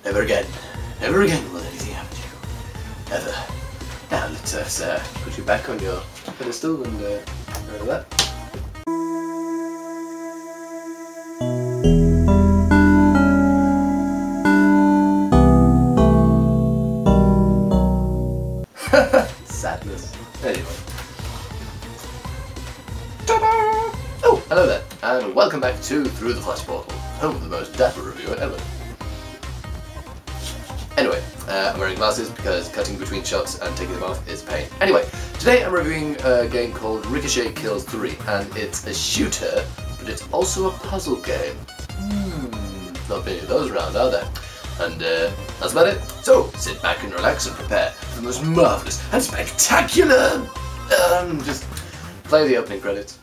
Never again. Never again will anything happen to you. Ever. Now let us put you back on your pedestal and go to that. Sadness. Anyway. Ta-da! Oh, hello there, and welcome back to Through the Flash Portal, home of the most dapper reviewer ever. Anyway, I'm wearing glasses because cutting between shots and taking them off is a pain. Anyway, today I'm reviewing a game called Ricochet Kills 3, and it's a shooter, but it's also a puzzle game. Not many of those around, are there? And that's about it. So, sit back and relax and prepare for the most marvellous and spectacular... just play the opening credits.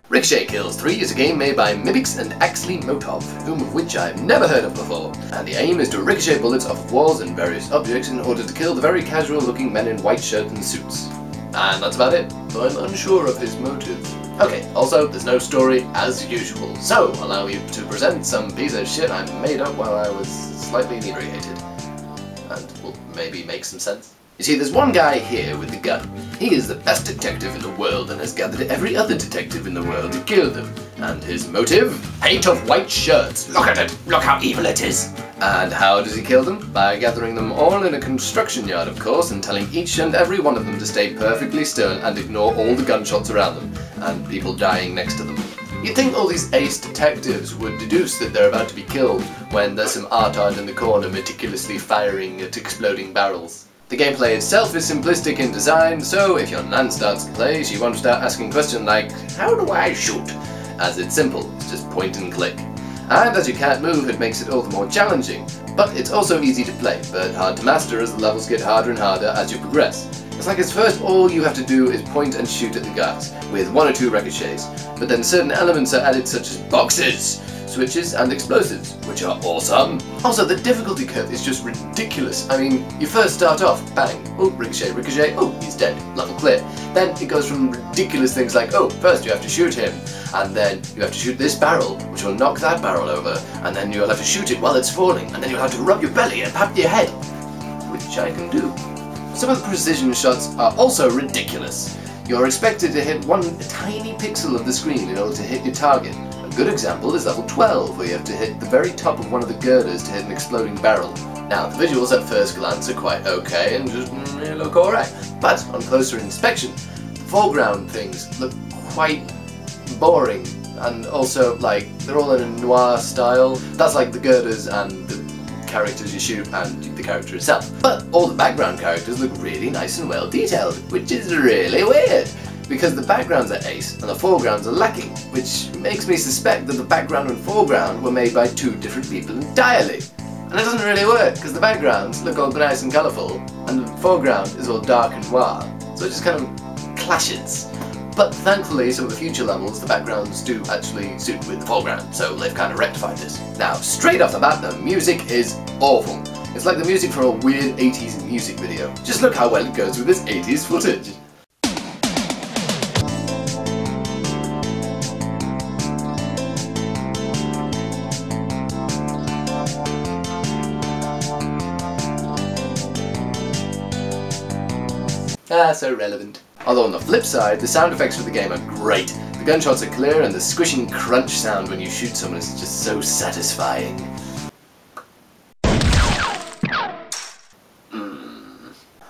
Ricochet Kills 3 is a game made by Mimics and Axley Motov, whom of which I have never heard of before, and the aim is to ricochet bullets off of walls and various objects in order to kill the very casual looking men in white shirts and suits. And that's about it, though I'm unsure of his motive. Okay, also, there's no story as usual, so allow me to present some piece of shit I made up while I was slightly inebriated. And will maybe make some sense. You see, there's one guy here with the gun. He is the best detective in the world and has gathered every other detective in the world to kill them. And his motive? Paint of white shirts. Look at it! Look how evil it is! And how does he kill them? By gathering them all in a construction yard, of course, and telling each and every one of them to stay perfectly still and ignore all the gunshots around them, and people dying next to them. You'd think all these ace detectives would deduce that they're about to be killed when there's some art in the corner meticulously firing at exploding barrels. The gameplay itself is simplistic in design, so if your nan starts to play, she won't start asking questions like, how do I shoot? As it's simple, it's just point and click. And as you can't move, it makes it all the more challenging. But it's also easy to play, but hard to master as the levels get harder and harder as you progress. It's like at first all you have to do is point and shoot at the guys, with one or two ricochets, but then certain elements are added such as boxes, switches and explosives, which are awesome. Also, the difficulty curve is just ridiculous. I mean, you first start off, bang, oh, ricochet, ricochet, oh, he's dead, level clear. Then it goes from ridiculous things like, oh, first you have to shoot him, and then you have to shoot this barrel, which will knock that barrel over, and then you'll have to shoot it while it's falling, and then you'll have to rub your belly and pat your head, which I can do. Some of the precision shots are also ridiculous. You're expected to hit one tiny pixel of the screen in order to hit your target. A good example is level 12, where you have to hit the very top of one of the girders to hit an exploding barrel. Now, the visuals at first glance are quite okay and just look alright, but on closer inspection, the foreground things look quite boring, and also, like, they're all in a noir style. That's like the girders and the characters you shoot and the character itself. But all the background characters look really nice and well detailed, which is really weird, because the backgrounds are ace and the foregrounds are lacking, which makes me suspect that the background and foreground were made by two different people entirely. And it doesn't really work, because the backgrounds look all nice and colourful, and the foreground is all dark and noir, so it just kind of clashes. But thankfully, some of the future levels, the backgrounds do actually suit with the foreground, so they've kind of rectified this. Now, straight off the bat, the music is awful. It's like the music for a weird 80s music video. Just look how well it goes with this 80s footage. So relevant. Although on the flip side, the sound effects for the game are great, The gunshots are clear and the squishing crunch sound when you shoot someone is just so satisfying.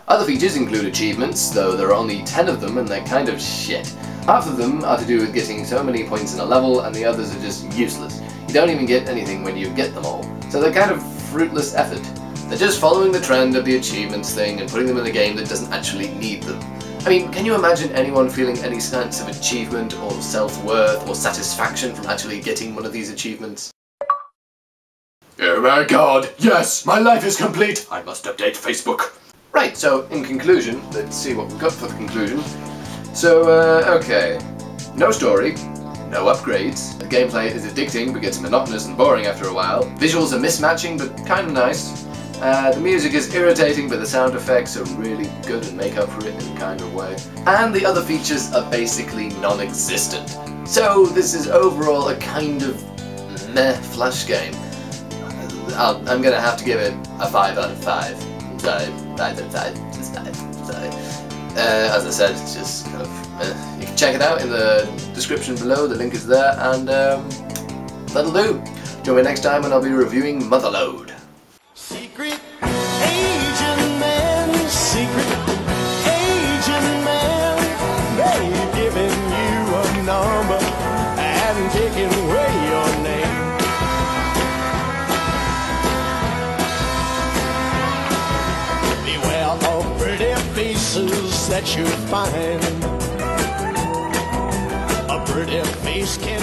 Other features include achievements, though there are only 10 of them and they're kind of shit. Half of them are to do with getting so many points in a level and the others are just useless. You don't even get anything when you get them all, so they're kind of fruitless effort. They're just following the trend of the achievements thing and putting them in a game that doesn't actually need them. I mean, can you imagine anyone feeling any sense of achievement or self-worth or satisfaction from actually getting one of these achievements? Oh my god, yes, my life is complete! I must update Facebook. Right, so in conclusion, let's see what we've got for the conclusion. So, okay. No story, no upgrades. The gameplay is addicting but gets monotonous and boring after a while. Visuals are mismatching but kind of nice. The music is irritating but the sound effects are really good and make up for it in a kind of way. And the other features are basically non-existent. So this is overall a kind of meh Flash game. I'm gonna have to give it a 5 out of 5. Sorry, 5 out of 5. It's 5. Sorry. As I said, it's just kind of you can check it out in the description below, the link is there, and that'll do. Join me next time when I'll be reviewing Motherload. Secret agent man, secret agent man, they've given you a number and taken away your name. Beware of pretty faces that you find. A pretty face can